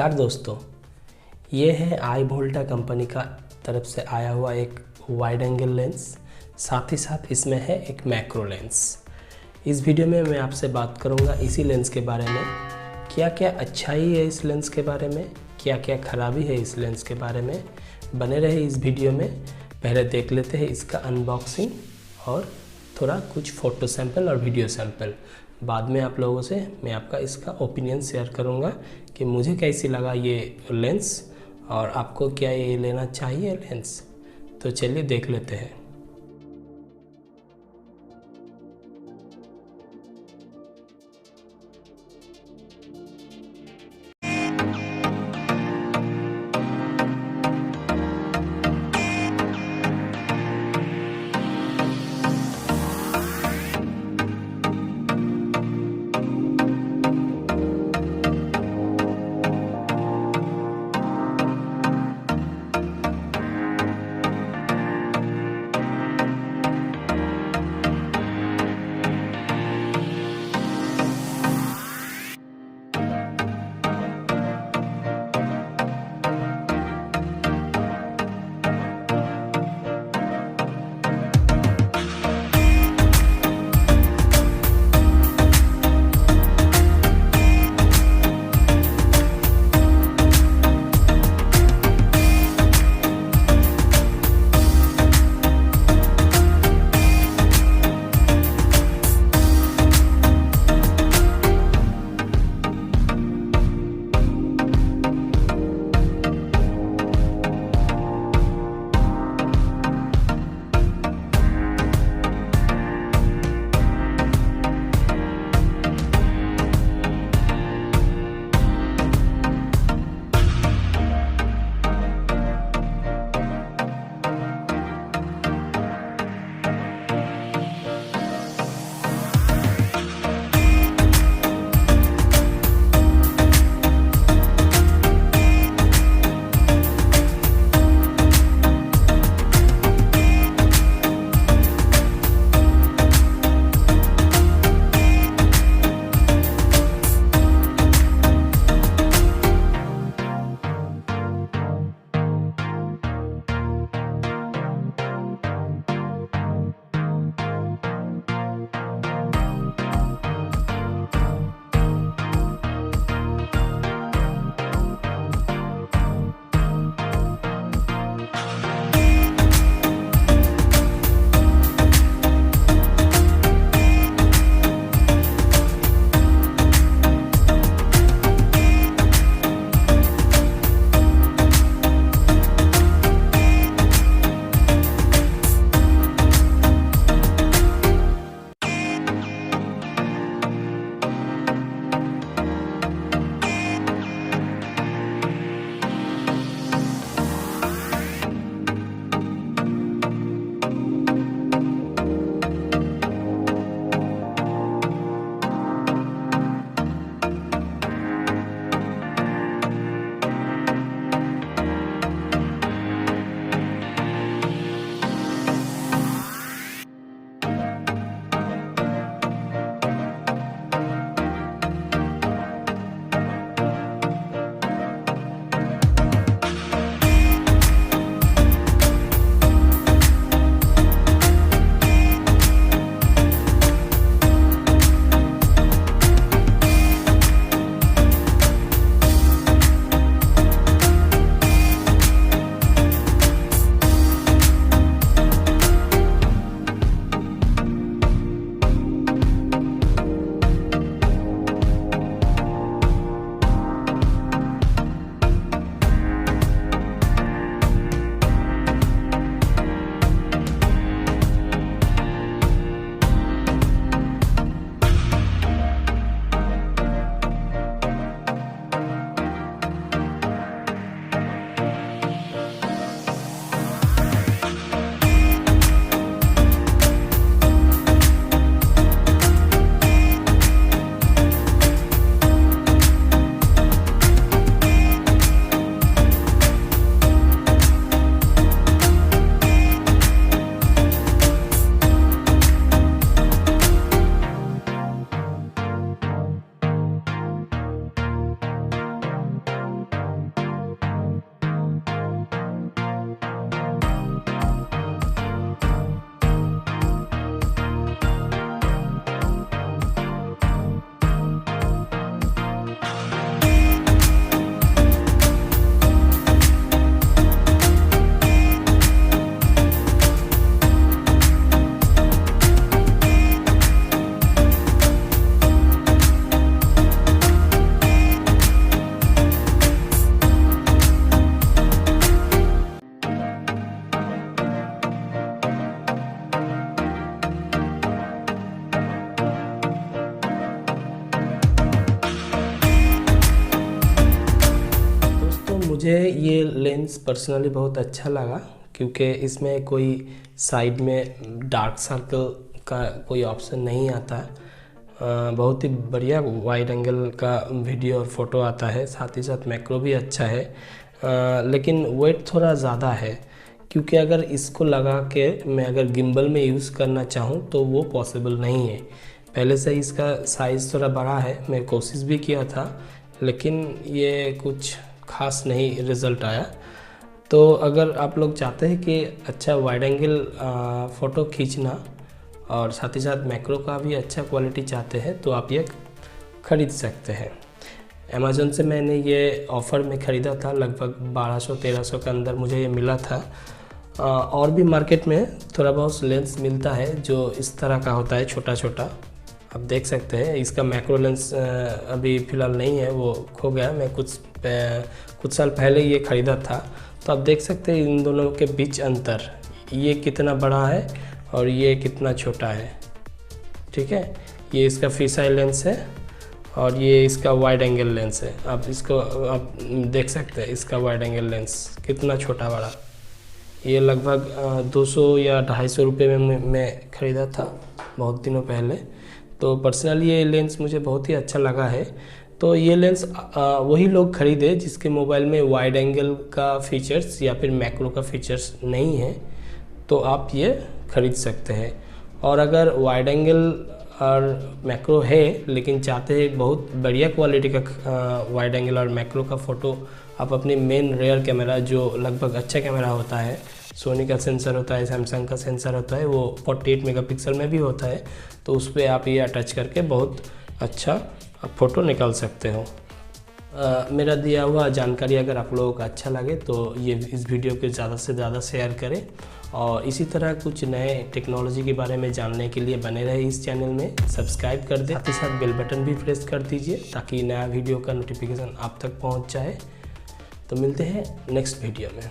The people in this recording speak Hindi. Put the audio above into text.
नमस्कार दोस्तों, ये है आईवोल्टा कंपनी का तरफ से आया हुआ एक वाइड एंगल लेंस। साथ ही साथ इसमें है एक मैक्रो लेंस। इस वीडियो में मैं आपसे बात करूंगा इसी लेंस के बारे में, क्या क्या अच्छाई है इस लेंस के बारे में, क्या क्या खराबी है इस लेंस के बारे में। बने रहे इस वीडियो में। पहले देख लेते हैं इसका अनबॉक्सिंग और थोड़ा कुछ फ़ोटो सैंपल और वीडियो सैंपल। बाद में आप लोगों से मैं आपका इसका ओपिनियन शेयर करूंगा कि मुझे कैसी लगा ये लेंस और आपको क्या ये लेना चाहिए लेंस। तो चलिए देख लेते हैं। मुझे ये लेंस पर्सनली बहुत अच्छा लगा, क्योंकि इसमें कोई साइड में डार्क सर्कल का कोई ऑप्शन नहीं आता। बहुत ही बढ़िया वाइड एंगल का वीडियो और फोटो आता है, साथ ही साथ मैक्रो भी अच्छा है। लेकिन वेट थोड़ा ज़्यादा है, क्योंकि अगर इसको लगा के मैं अगर गिम्बल में यूज़ करना चाहूँ तो वो पॉसिबल नहीं है। पहले से इसका साइज़ थोड़ा बड़ा है, मैं कोशिश भी किया था, लेकिन ये कुछ खास नहीं रिज़ल्ट आया। तो अगर आप लोग चाहते हैं कि अच्छा वाइड एंगल फ़ोटो खींचना और साथ ही साथ मैक्रो का भी अच्छा क्वालिटी चाहते हैं, तो आप ये ख़रीद सकते हैं। अमेज़न से मैंने ये ऑफ़र में ख़रीदा था, लगभग 1200-1300 के अंदर मुझे ये मिला था। और भी मार्केट में थोड़ा बहुत लेंस मिलता है जो इस तरह का होता है, छोटा छोटा, आप देख सकते हैं। इसका मैक्रो लेंस अभी फ़िलहाल नहीं है, वो खो गया। मैं कुछ साल पहले ये ख़रीदा था। तो आप देख सकते हैं इन दोनों के बीच अंतर, ये कितना बड़ा है और ये कितना छोटा है। ठीक है, ये इसका फिश आई लेंस है और ये इसका वाइड एंगल लेंस है। आप इसको आप देख सकते हैं, इसका वाइड एंगल लेंस कितना छोटा बड़ा। ये लगभग 200 या 250 रुपये में मैं ख़रीदा था बहुत दिनों पहले। तो पर्सनली ये लेंस मुझे बहुत ही अच्छा लगा है। तो ये लेंस वही लोग ख़रीदे जिसके मोबाइल में वाइड एंगल का फीचर्स या फिर मैक्रो का फीचर्स नहीं है, तो आप ये ख़रीद सकते हैं। और अगर वाइड एंगल और मैक्रो है लेकिन चाहते हैं बहुत बढ़िया क्वालिटी का वाइड एंगल और मैक्रो का फ़ोटो आप अपनी मेन रेयर कैमरा, जो लगभग अच्छा कैमरा होता है, सोनी का सेंसर होता है, सैमसंग का सेंसर होता है, वो 48 मेगापिक्सल में भी होता है, तो उस पर आप ये अटैच करके बहुत अच्छा फ़ोटो निकाल सकते हो। मेरा दिया हुआ जानकारी अगर आप लोगों को अच्छा लगे तो ये इस वीडियो को ज़्यादा से ज़्यादा शेयर करें, और इसी तरह कुछ नए टेक्नोलॉजी के बारे में जानने के लिए बने रहे इस चैनल में। सब्सक्राइब कर दें, साथ ही साथ बेल बटन भी प्रेस कर दीजिए ताकि नया वीडियो का नोटिफिकेशन आप तक पहुंच जाए। तो मिलते हैं नेक्स्ट वीडियो में।